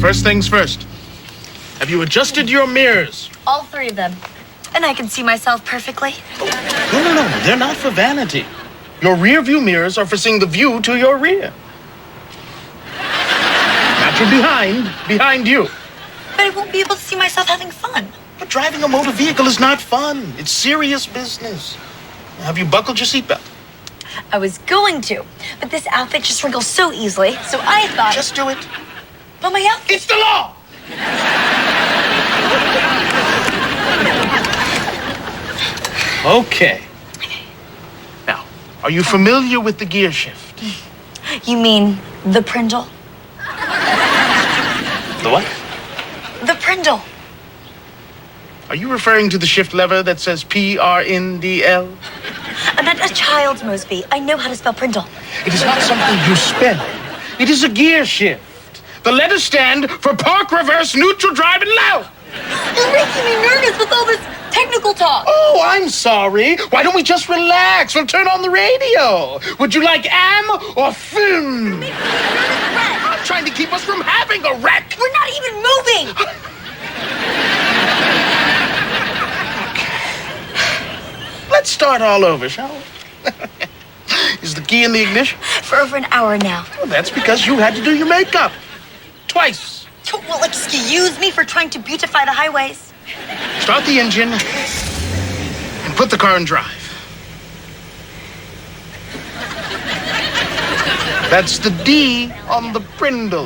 First things first. Have you adjusted your mirrors? All three of them. And I can see myself perfectly. No. They're not for vanity. Your rear view mirrors are for seeing the view to your rear. Not from behind you. But I won't be able to see myself having fun. But driving a motor vehicle is not fun. It's serious business. Have you buckled your seatbelt? I was going to, but this outfit just wrinkles so easily, so I thought... Just do it. But my outfit... It's the law! Okay. Now, are you familiar with the gear shift? You mean the Prindle? The what? The Prindle. Are you referring to the shift lever that says P-R-N-D-L? I'm not a child, Mosby. I know how to spell Prindle. It is not something you spell. It is a gear shift. The letters stand for park, reverse, neutral, drive, and loud. You're making me nervous with all this technical talk. Oh, I'm sorry. Why don't we just relax? We'll turn on the radio. Would you like am or film? I'm trying to keep us from having a wreck. We're not even moving. Let's start all over, shall we? Is the key in the ignition? For over an hour now. Well, that's because you had to do your makeup. Twice. Well, excuse me for trying to beautify the highways. Start the engine and put the car in drive. That's the D on the Prindle.